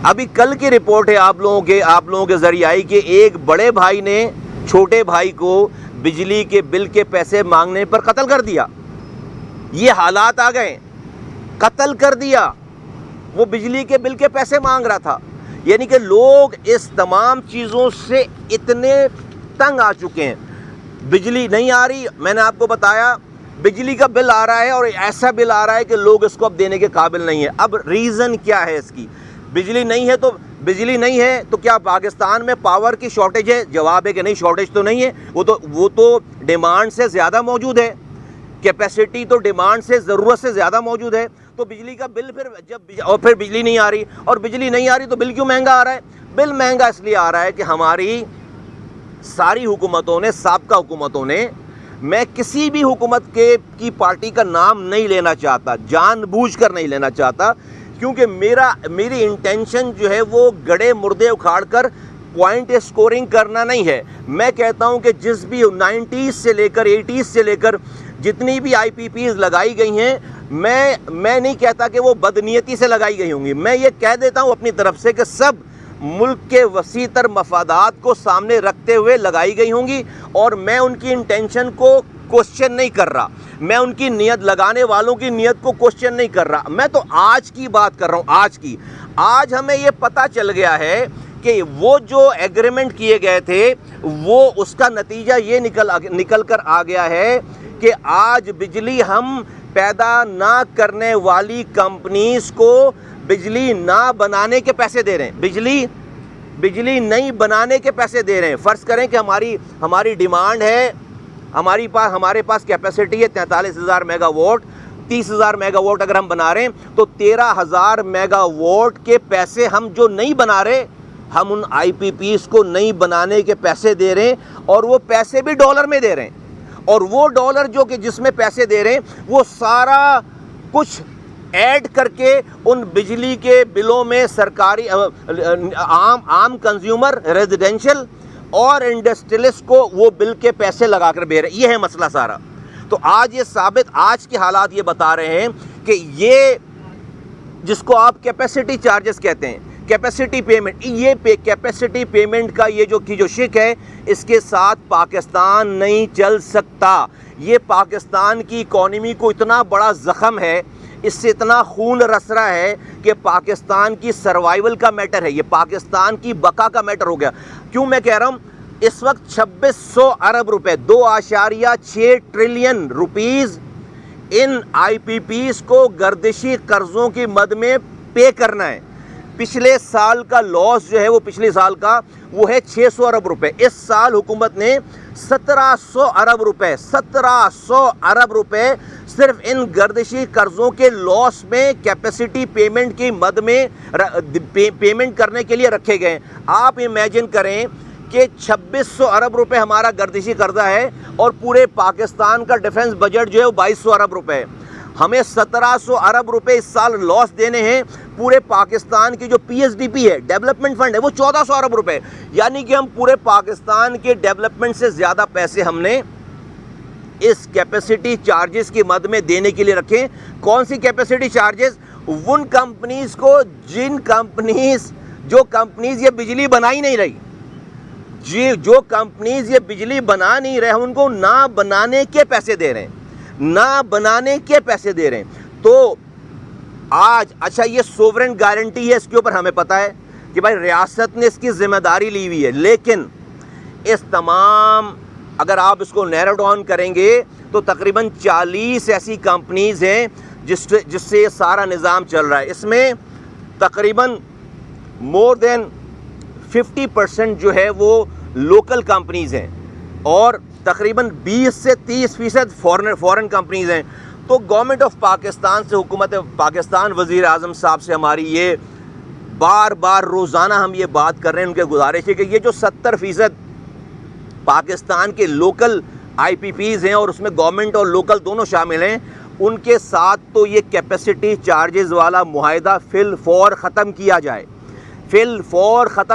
ابھی کل کی رپورٹ ہے آپ لوگوں کے ذریعے آئی کہ ایک بڑے بھائی نے چھوٹے بھائی کو بجلی کے بل کے پیسے مانگنے پر قتل کر دیا. یہ حالات آ گئے, قتل کر دیا. وہ بجلی کے بل کے پیسے مانگ رہا تھا. یعنی کہ لوگ اس تمام چیزوں سے اتنے تنگ آ چکے ہیں. بجلی نہیں آ رہی, میں نے آپ کو بتایا بجلی کا بل آ رہا ہے اور ایسا بل آ رہا ہے کہ لوگ اس کو اب دینے کے قابل نہیں ہیں. اب ریزن کیا ہے اس کی؟ بجلی نہیں ہے تو کیا پاکستان میں پاور کی شارٹیج ہے؟ جواب ہے کہ نہیں, شارٹیج تو نہیں ہے. وہ تو ڈیمانڈ سے زیادہ موجود ہے. کیپیسٹی تو ڈیمانڈ سے ضرورت سے زیادہ موجود ہے. تو بجلی کا بل پھر بجلی نہیں آ رہی, اور بجلی نہیں آ رہی تو بل کیوں مہنگا آ رہا ہے؟ بل مہنگا اس لیے آ رہا ہے کہ ہماری ساری حکومتوں نے, سابقہ حکومتوں نے, میں کسی بھی حکومت کی پارٹی کا نام نہیں لینا چاہتا, جان بوجھ کر نہیں لینا چاہتا, کیونکہ میری انٹینشن جو ہے وہ گڑے مردے اکھاڑ کر پوائنٹ اسکورنگ کرنا نہیں ہے. میں کہتا ہوں کہ جس بھی 90s سے لے کر 80s سے لے کر جتنی بھی آئی پی پیز لگائی گئی ہیں, میں نہیں کہتا کہ وہ بدنیتی سے لگائی گئی ہوں گی. میں یہ کہہ دیتا ہوں اپنی طرف سے کہ سب ملک کے وسیع تر مفادات کو سامنے رکھتے ہوئے لگائی گئی ہوں گی, اور میں ان کی انٹینشن کو کوشچن نہیں کر رہا. میں ان کی نیت, لگانے والوں کی نیت کو کوشچن نہیں کر رہا. میں تو آج کی بات کر رہا ہوں. آج ہمیں یہ پتہ چل گیا ہے کہ وہ جو ایگریمنٹ کیے گئے تھے وہ اس کا نتیجہ یہ نکل کر آ گیا ہے کہ آج بجلی ہم پیدا نہ کرنے والی کمپنیز کو بجلی نہ بنانے کے پیسے دے رہے ہیں. بجلی نہیں بنانے کے پیسے دے رہے ہیں. فرض کریں کہ ہماری ڈیمانڈ ہے, ہمارے پاس کیپیسٹی ہے 43,000 میگا واٹ, 30,000 میگا واٹ اگر ہم بنا رہے ہیں تو 13,000 میگا واٹ کے پیسے ہم جو نہیں بنا رہے, ہم ان آئی پی پیز کو نہیں بنانے کے پیسے دے رہے ہیں, اور وہ پیسے بھی ڈالر میں دے رہے ہیں. اور وہ ڈالر جو کہ جس میں پیسے دے رہے ہیں وہ سارا کچھ ایڈ کر کے ان بجلی کے بلوں میں سرکاری عام کنزیومر, ریزیڈینشل اور انڈسٹریلسٹ کو وہ بل کے پیسے لگا کر دے رہے ہیں. یہ ہے مسئلہ سارا. تو آج کے حالات یہ بتا رہے ہیں کہ یہ جس کو آپ کیپیسٹی چارجز کہتے ہیں, کیپیسٹی پیمنٹ, یہ کیپیسٹی پیمنٹ کا یہ جو شک ہے, اس کے ساتھ پاکستان نہیں چل سکتا. یہ پاکستان کی اکانومی کو اتنا بڑا زخم ہے, اس سے اتنا خون رس رہا ہے کہ پاکستان کی سروائیول کا میٹر ہے, یہ پاکستان کی بقا کا میٹر ہو گیا. کیوں میں کہہ رہا ہوں؟ اس وقت 2600 ارب روپے, 2.6 ٹریلین روپیز ان آئی پی پیز کو گردشی قرضوں کی مد میں پے کرنا ہے. پچھلے سال کا لاس جو ہے وہ پچھلے سال کا وہ ہے 600 ارب روپے. اس سال حکومت نے 1700 ارب روپے صرف ان گردشی قرضوں کے لاس میں کیپیسٹی پیمنٹ کی مد میں پیمنٹ کرنے کے لیے رکھے گئے. آپ امیجن کریں کہ 2600 ارب روپے ہمارا گردشی قرضہ ہے, اور پورے پاکستان کا ڈیفنس بجٹ جو ہے وہ 2200 ارب روپے ہے. ہمیں 1700 ارب روپے اس سال لاس دینے ہیں. پورے پاکستان کی جو پی ایس ڈی پی ہے, ڈیولپمنٹ فنڈ ہے, وہ 1400 ارب روپے. یعنی کہ ہم پورے پاکستان کے ڈیولپمنٹ سے زیادہ پیسے ہم نے اس کیپیسٹی چارجز کی مد میں دینے کے لیے رکھیں. کون سی کیپیسٹی چارجز؟ ان کمپنیز کو جو کمپنیز یہ بجلی بنا ہی نہیں رہی, جو کمپنیز یہ بجلی بنا نہیں رہے, ہم ان کو نہ بنانے کے پیسے دے رہے ہیں. تو آج اچھا یہ سوورن گارنٹی ہے, اس کے اوپر ہمیں پتہ ہے کہ بھائی ریاست نے اس کی ذمہ داری لی ہوئی ہے, لیکن اس تمام اگر آپ اس کو نیرو ڈاؤن کریں گے تو تقریباً 40 ایسی کمپنیز ہیں جس سے یہ سارا نظام چل رہا ہے. اس میں تقریباً مور دین 50% جو ہے وہ لوکل کمپنیز ہیں, اور تقریباً 20 سے 30% فورن کمپنیز ہیں. تو گورنمنٹ آف پاکستان سے, حکومت پاکستان, وزیر اعظم صاحب سے ہماری یہ بار روزانہ ہم یہ بات کر رہے ہیں, ان کے گزارش ہے کہ یہ جو 70% پاکستان کے لوکل آئی پی پیز ہیں, اور اس میں گورنمنٹ اور لوکل دونوں شامل ہیں, ان کے ساتھ تو یہ کیپیسٹی چارجز والا معاہدہ فی الفور ختم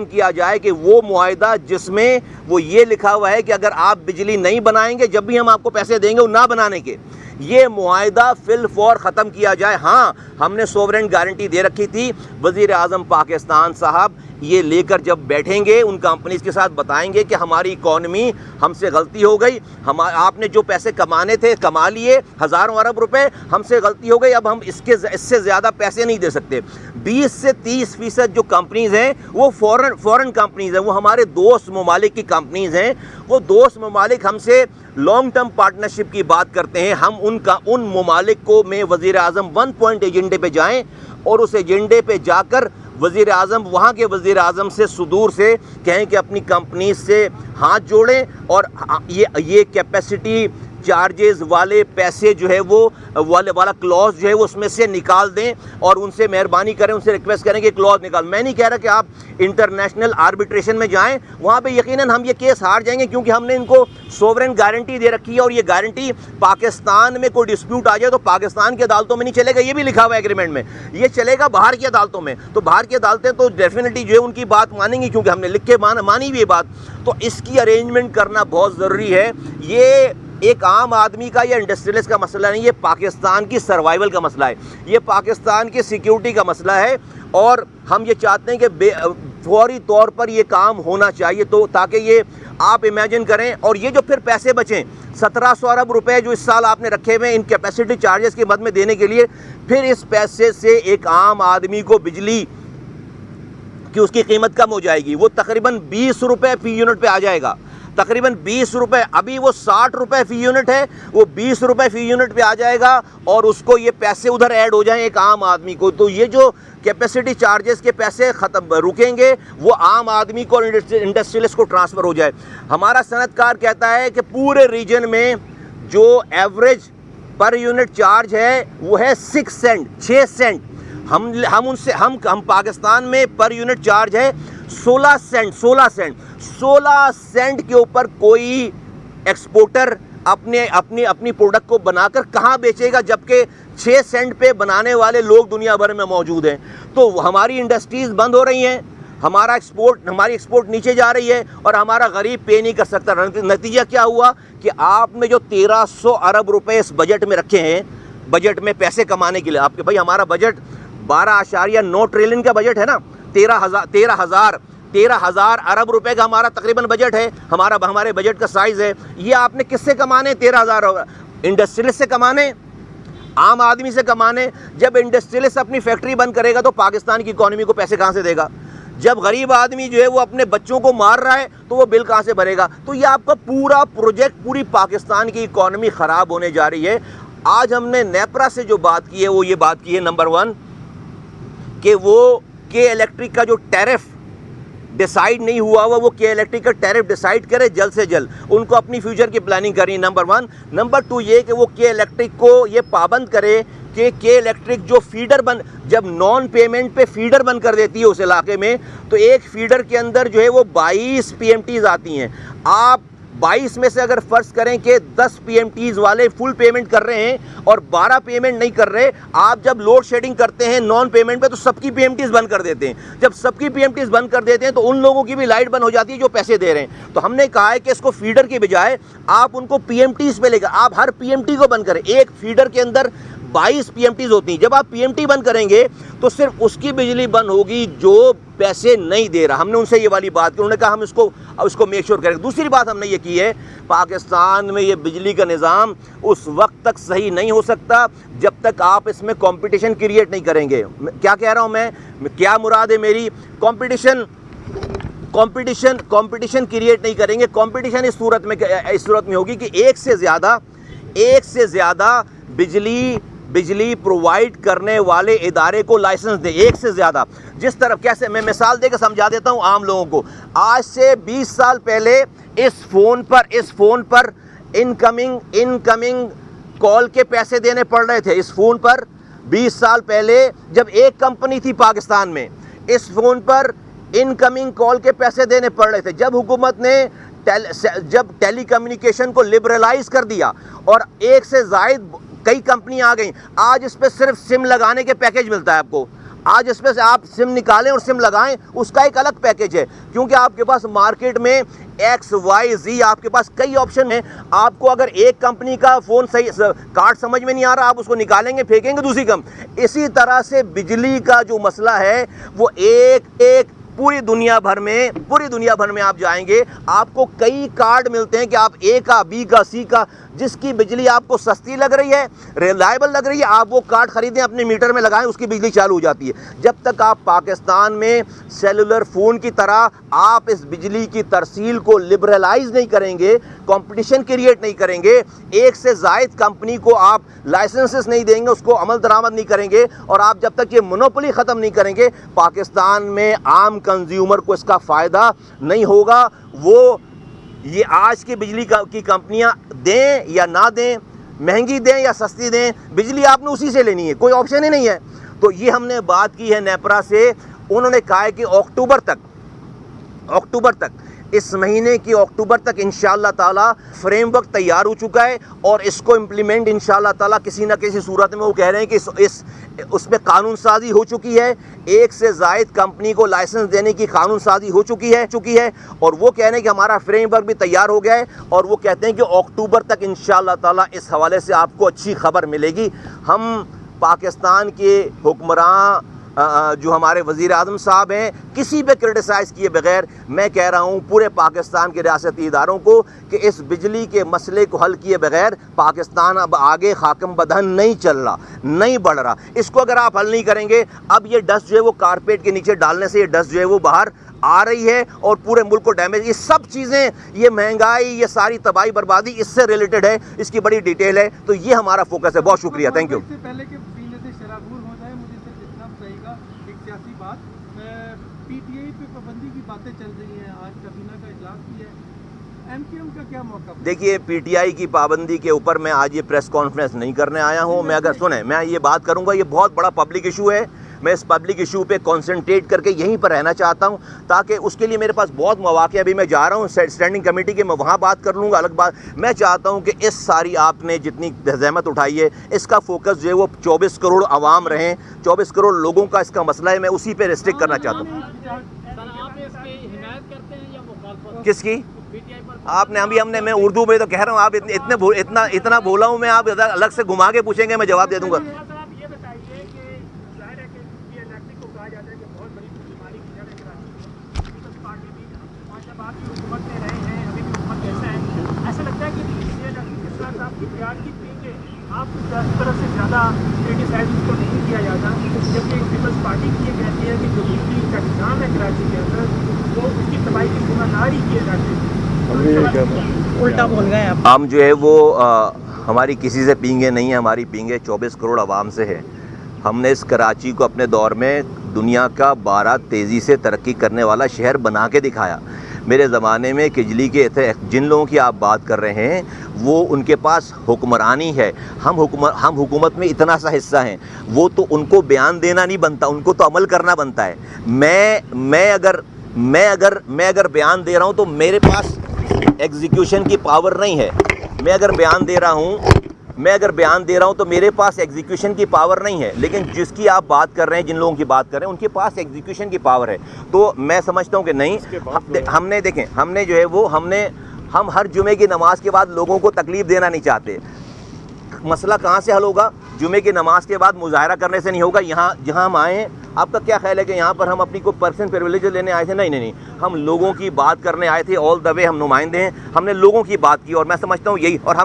کیا جائے کہ وہ معاہدہ جس میں وہ یہ لکھا ہوا ہے کہ اگر آپ بجلی نہیں بنائیں گے, جب بھی ہم آپ کو پیسے دیں گے وہ نہ بنانے کے, یہ معاہدہ فی الفور ختم کیا جائے۔ ہاں ہم نے سوورن گارنٹی دے رکھی تھی، وزیر اعظم پاکستان صاحب یہ لے کر جب بیٹھیں گے ان کمپنیز کے ساتھ بتائیں گے کہ ہماری اکانومی ہم سے غلطی ہو گئی، آپ نے جو پیسے کمانے تھے کما لیے، ہزاروں ارب روپے، ہم سے غلطی ہو گئی، اب ہم اس سے زیادہ پیسے نہیں دے سکتے۔ 20 سے 30% جو کمپنیز ہیں وہ فورن کمپنیز ہیں، وہ ہمارے دوست ممالک کی کمپنیز ہیں، وہ دوست ممالک ہم سے لانگ ٹرم پارٹنرشپ کی بات کرتے ہیں۔ ہم ان ممالک کو میں وزیر اعظم 1 پوائنٹ ایجنڈے پہ جائیں اور اس ایجنڈے پہ جا کر وزیر اعظم وہاں کے وزیر اعظم سے صدور سے کہیں کہ اپنی کمپنیز سے ہاتھ جوڑیں اور یہ کیپیسٹی چارجز والے پیسے جو ہے وہ والا کلوز جو ہے وہ اس میں سے نکال دیں، اور ان سے مہربانی کریں، ان سے ریکویسٹ کریں کہ کلوز نکال۔ میں نہیں کہہ رہا کہ آپ انٹرنیشنل آربیٹریشن میں جائیں، وہاں پہ یقیناً ہم یہ کیس ہار جائیں گے، کیونکہ ہم نے ان کو سوورن گارنٹی دے رکھی ہے، اور یہ گارنٹی پاکستان میں کوئی ڈسپیوٹ آ جائے تو پاکستان کی عدالتوں میں نہیں چلے گا، یہ بھی لکھا ہوا ہے ایگریمنٹ میں، یہ چلے گا باہر کی عدالتوں میں۔ تو باہر کی عدالتیں تو ڈیفینیٹلی جو ہے ان کی بات مانیں گی، کیونکہ ہم نے لکھ کے مانی بھی یہ بات۔ تو اس کی ارینجمنٹ کرنا بہت ضروری ہے۔ یہ ایک عام آدمی کا یا انڈسٹریلسٹ کا مسئلہ نہیں، یہ پاکستان کی سروائیول کا مسئلہ ہے، یہ پاکستان کی سیکیورٹی کا مسئلہ ہے، اور ہم یہ چاہتے ہیں کہ فوری طور پر یہ کام ہونا چاہیے، تو تاکہ یہ آپ امیجن کریں۔ اور یہ جو پھر پیسے بچیں 1700 ارب روپے جو اس سال آپ نے رکھے ہوئے ان کیپیسٹی چارجز کی مد میں دینے کے لیے، پھر اس پیسے سے ایک عام آدمی کو بجلی کی اس کی قیمت کم ہو جائے گی، وہ تقریباً 20 روپے فی یونٹ پہ آ جائے گا، تقریباً 20 روپے، ابھی وہ 60 روپے فی یونٹ ہے، وہ 20 روپے فی یونٹ پہ آ جائے گا، اور اس کو یہ پیسے ادھر ایڈ ہو جائیں ایک عام آدمی کو، تو یہ جو کیپیسٹی چارجز کے پیسے رکیں گے وہ عام آدمی کو اور انڈسٹریلسٹ کو ٹرانسفر ہو جائے۔ ہمارا صنعت کار کہتا ہے کہ پورے ریجن میں جو ایوریج پر یونٹ چارج ہے وہ ہے 6 سینٹ، ہم پاکستان میں پر یونٹ چارج ہے 16 سینٹ کے اوپر کوئی ایکسپورٹر اپنی پروڈکٹ کو بنا کر کہاں بیچے گا، جبکہ 6 سینٹ پہ بنانے والے لوگ دنیا بھر میں موجود ہیں۔ تو ہماری انڈسٹریز بند ہو رہی ہیں، ہماری ایکسپورٹ نیچے جا رہی ہے، اور ہمارا غریب پے نہیں کر سکتا۔ نتیجہ کیا ہوا کہ آپ نے جو 1300 ارب روپے اس بجٹ میں رکھے ہیں، بجٹ میں پیسے کمانے کے لیے، آپ کے بھائی ہمارا بجٹ 12.9 ٹریلین کا بجٹ ہے نا، 13,000 ارب روپے کا ہمارا تقریباً بجٹ ہے، ہمارے بجٹ کا سائز ہے۔ یہ آپ نے کس سے کمانے؟ 13,000 انڈسٹریلسٹ سے کمانے، عام آدمی سے کمانے۔ جب انڈسٹریلسٹ اپنی فیکٹری بند کرے گا تو پاکستان کی اکانومی کو پیسے کہاں سے دے گا؟ جب غریب آدمی جو ہے وہ اپنے بچوں کو مار رہا ہے تو وہ بل کہاں سے بھرے گا؟ تو یہ آپ کا پورا پروجیکٹ، پوری پاکستان کی اکانومی خراب ہونے جا رہی ہے۔ آج ہم نے نیپرا سے جو بات کی ہے وہ یہ بات کی ہے نمبر 1 کہ وہ کے الیکٹرک کا جو ٹیرف ڈیسائیڈ نہیں ہوا ہوا، وہ کے الیکٹرک کا ٹیرف ڈیسائیڈ کرے جلد سے جلد، ان کو اپنی فیوچر کی پلاننگ کرنی، نمبر 1۔ نمبر 2 یہ کہ وہ کے الیکٹرک کو یہ پابند کرے کہ کے الیکٹرک جو فیڈر جب نان پیمنٹ پہ فیڈر بند کر دیتی ہے اس علاقے میں، تو ایک فیڈر کے اندر جو ہے وہ 22 پی ایم ٹیز آتی ہیں۔ آپ 22 میں سے اگر فرض کریں کہ 10 پی ایم ٹیز والے فل پیمنٹ کر رہے ہیں اور 12 پیمنٹ نہیں کر رہے، آپ جب لوڈ شیڈنگ کرتے ہیں نان پیمنٹ پہ تو سب کی پی ایم ٹیز بند کر دیتے ہیں۔ جب سب کی پی ایم ٹیز بند کر دیتے ہیں تو ان لوگوں کی بھی لائٹ بند ہو جاتی ہے جو پیسے دے رہے ہیں۔ تو ہم نے کہا ہے کہ اس کو فیڈر کے بجائے آپ ان کو پی ایم ٹیز پہ لے کر آپ ہر پی ایم ٹی کو بند کریں۔ ایک فیڈر کے اندر 22 پی ایم ٹیز ہوتی ہیں، جب آپ پی ایم ٹی بند کریں گے تو صرف اس کی بجلی بند ہوگی جو پیسے نہیں دے رہا۔ ہم نے ان سے یہ والی بات کی، انہوں نے کہا ہم اس کو میک شور کریں۔ دوسری بات ہم نے یہ کی ہے، پاکستان میں یہ بجلی کا نظام اس وقت تک صحیح نہیں ہو سکتا جب تک آپ اس میں کمپٹیشن کریٹ نہیں کریں گے۔ کیا کہہ رہا ہوں میں، کیا مراد ہے میری؟ کمپٹیشن کریٹ نہیں کریں گے۔ کمپٹیشن اس صورت میں ہوگی کہ ایک سے زیادہ بجلی پرووائڈ کرنے ادارے ادارے کو لائسنس دے، ایک سے زیادہ۔ جس طرف کیسے، میں مثال دے کے سمجھا دیتا ہوں عام لوگوں کو۔ آج سے 20 سال پہلے اس فون پر انکمنگ کال کے پیسے دینے پڑ رہے تھے۔ اس فون پر 20 سال پہلے جب ایک کمپنی تھی پاکستان میں، اس فون پر انکمنگ کال کے پیسے دینے پڑ رہے تھے۔ جب حکومت نے ٹیلی کمیونیکیشن کو لبرلائز کر دیا اور ایک سے زائد کئی کمپنیاں آ گئیں، آج اس پہ صرف سم لگانے کے پیکیج ملتا ہے آپ کو۔ آج اس میں سے آپ سم نکالیں اور سم لگائیں، اس کا ایک الگ پیکیج ہے، کیونکہ آپ کے پاس مارکیٹ میں ایکس وائی زی آپ کے پاس کئی آپشن ہیں. آپ کو اگر ایک کمپنی کا فون صحیح کارڈ سمجھ میں نہیں آ رہا، آپ اس کو نکالیں گے پھینکیں گے دوسری اسی طرح سے بجلی کا جو مسئلہ ہے وہ ایک پوری دنیا بھر میں آپ جائیں گے، آپ کو کئی کارڈ ملتے ہیں کہ آپ اے کا، بی کا، سی کا، جس کی بجلی آپ کو سستی لگ رہی ہے، ریلائبل لگ رہی ہے، آپ وہ کارڈ خریدیں، اپنے میٹر میں لگائیں، اس کی بجلی چالو ہو جاتی ہے. جب تک آپ پاکستان میں سیلولر فون کی طرح آپ اس بجلی کی ترسیل کو لبرلائز نہیں کریں گے، کمپٹیشن کریٹ نہیں کریں گے، ایک سے زائد کمپنی کو آپ لائسنسز نہیں دیں گے، اس کو عمل درآمد نہیں کریں گے، اور آپ جب تک یہ مونوپولی ختم نہیں کریں گے، پاکستان میں عام کنزیومر کو اس کا فائدہ نہیں ہوگا. وہ یہ آج کی بجلی کی کمپنیاں دیں یا نہ دیں، مہنگی دیں یا سستی دیں، بجلی آپ نے اسی سے لینی ہے، کوئی آپشن ہی نہیں ہے. تو یہ ہم نے بات کی ہے نیپرا سے، انہوں نے کہا ہے کہ اکتوبر تک اس مہینے کی اکتوبر تک انشاءاللہ تعالی فریم ورک تیار ہو چکا ہے، اور اس کو امپلیمنٹ انشاءاللہ تعالی کسی نہ کسی صورت میں وہ کہہ رہے ہیں کہ اس میں قانون سازی ہو چکی ہے، ایک سے زائد کمپنی کو لائسنس دینے کی قانون سازی ہو چکی ہے، اور وہ کہہ رہے ہیں کہ ہمارا فریم ورک بھی تیار ہو گیا ہے، اور وہ کہتے ہیں کہ اکتوبر تک انشاءاللہ تعالی اس حوالے سے آپ کو اچھی خبر ملے گی. ہم پاکستان کے حکمراں جو ہمارے وزیر اعظم صاحب ہیں، کسی پہ کرٹیسائز کیے بغیر میں کہہ رہا ہوں پورے پاکستان کے ریاستی اداروں کو کہ اس بجلی کے مسئلے کو حل کیے بغیر پاکستان اب آگے خاکم بدہن نہیں چل رہا، نہیں بڑھ رہا. اس کو اگر آپ حل نہیں کریں گے، اب یہ ڈسٹ جو ہے وہ کارپیٹ کے نیچے ڈالنے سے یہ ڈسٹ جو ہے وہ باہر آ رہی ہے اور پورے ملک کو ڈیمیج. یہ سب چیزیں، یہ مہنگائی، یہ ساری تباہی بربادی اس سے ریلیٹڈ ہے، اس کی بڑی ڈیٹیل ہے. تو یہ ہمارا فوکس ہے. بہت شکریہ، thank you. P T I پہ پابندی کی باتیں چل رہی ہیں، آج کابینہ کا اجلاس بھی ہے، ایم کیو ایم کا کیا موقع؟ دیکھیے، پی ٹی آئی کی پابندی کے اوپر میں آج یہ پریس کانفرنس نہیں کرنے آیا ہوں. میں یہ بات کروں گا، یہ بہت بڑا پبلک ایشو ہے. میں اس پبلک ایشو پہ کنسنٹریٹ کر کے یہیں پر رہنا چاہتا ہوں، تاکہ اس کے لیے میرے پاس بہت مواقع. ابھی میں جا رہا ہوں اسٹینڈنگ کمیٹی کے، میں وہاں بات کر لوں گا، الگ بات. میں چاہتا ہوں کہ اس ساری آپ نے جتنی زحمت اٹھائی ہے، اس کا فوکس جو ہے وہ 24 کروڑ عوام رہیں، 24 کروڑ لوگوں کا اس کا مسئلہ ہے. میں اسی پہ ریسٹرکٹ کرنا چاہتا ہوں. کس کی؟ آپ نے میں اردو میں تو کہہ رہا ہوں، آپ اتنا بولا ہوں میں، آپ الگ سے گھما کے پوچھیں گے، میں جواب دے دوں گا. آپ کی طرف سے زیادہ کرٹیسائز کو نہیں کیا جاتا، جبکہ پیپلز پارٹی کی یہ کہتی ہے کہ جو بجلی کا نظام ہے کراچی کے اندر وہ اس کی تباہی کی ذمہ داری کیے جاتے ہیں. الٹا بول گئے آپ. ہم جو ہے وہ ہماری کسی سے پینگیں نہیں ہیں، ہماری پینگیں 24 کروڑ عوام سے ہے. ہم نے اس کراچی کو اپنے دور میں دنیا کا 12 تیزی سے ترقی کرنے والا شہر بنا کے دکھایا. میرے زمانے میں کجلی کے جن لوگوں کی آپ بات کر رہے ہیں وہ ان کے پاس حکمرانی ہے. ہم حکومت میں اتنا سا حصہ ہیں، وہ تو ان کو بیان دینا نہیں بنتا، ان کو تو عمل کرنا بنتا ہے. میں اگر بیان دے رہا ہوں تو میرے پاس ایگزیکیوشن کی پاور نہیں ہے. میں اگر بیان دے رہا ہوں تو میرے پاس ایگزیکیوشن کی پاور نہیں ہے. لیکن جس کی آپ بات کر رہے ہیں، جن لوگوں کی بات کر رہے ہیں، ان کے پاس ایگزیکیوشن کی پاور ہے. تو میں سمجھتا ہوں کہ نہیں، ہم ہر جمعے کی نماز کے بعد لوگوں کو تکلیف دینا نہیں چاہتے. مسئلہ کہاں سے حل ہوگا؟ جمعے کی نماز کے بعد مظاہرہ کرنے سے نہیں ہوگا. جہاں ہم آئے ہیں، آپ کا کیا خیال ہے کہ یہاں پر ہم اپنی کوئی پرسنل پریویلیج لینے آئے تھے؟ نہیں، ہم لوگوں کی بات کرنے آئے تھے. آل دا وے ہم نمائندے ہیں، ہم نے لوگوں کی بات کی، اور میں سمجھتا ہوں یہی. اور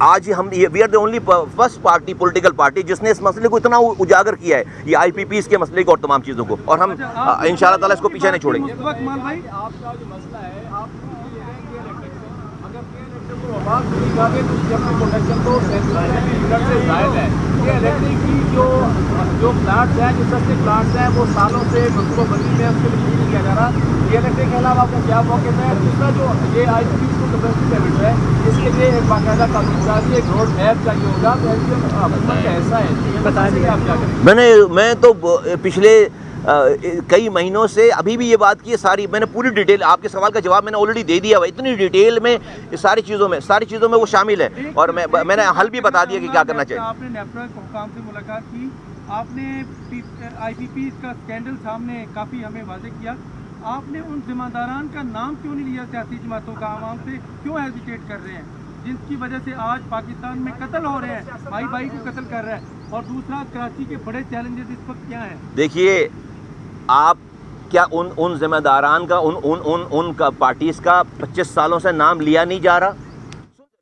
we are the only first party, political party, جس نے اس مسئلے کو اتنا اجاگر کیا ہے، یہ آئی پی پیز کے مسئلے کو اور تمام چیزوں کو. اور ہم انشاءاللہ تعالیٰ اس کو پیچھے نہیں چھوڑیں گے. آپ کا جو مسئلہ ہے، آپ آواز نہیں گاگے تو اس اپنے پروڈکشن کو لیڈر سے زائد ہے. یہ الیکٹرک کی جو پلانٹس ہیں، جو سستے پلانٹس ہیں، وہ سالوں سے منصوبہ بندی میں اس کے لیے نہیں کیا جا رہا. یہ الیکٹرک کے علاوہ آپ کا کیا موقع ہے؟ دوسرا جو یہ آئی پی کو کیپیسٹی پیمنٹ ہے، اس کے لیے ایک باقاعدہ قانون سازی، ایک روڈ میپ چاہیے ہوگا. تو حکومت کا ایسا ہے، بتا دیں آپ کیا کریں. میں تو پچھلے کئی مہینوں سے ابھی بھی یہ بات کی ہے ساری. میں نے پوری ڈیٹیل، آپ کے سوال کا جواب میں نے آلریڈی دے دیا. اتنی ڈیٹیل میں ساری چیزوں میں وہ شامل ہے، اور میں نے حل بھی بتا دیا کہ کیا کرنا چاہیے. آپ نے نیپرا حکام سے ملاقات کی آپ نے آئی پی پی کا اسکینڈل سامنے کافی ہمیں واضح کیا. آپ نے ان ذمہ داران کا نام کیوں نہیں لیا سیاسی جماعتوں کا؟ عوام سے کیوں ہیزیٹیٹ کر رہے ہیں جن کی وجہ سے آج پاکستان میں قتل ہو رہے ہیں, بھائی بھائی کو قتل کر رہا ہے؟ اور دوسرا, کراچی کے بڑے چیلنجز اس وقت کیا ہیں؟ دیکھیے, آپ کیا ان ذمہ داران کا ان کا پارٹیز کا 25 سالوں سے نام لیا نہیں جا رہا؟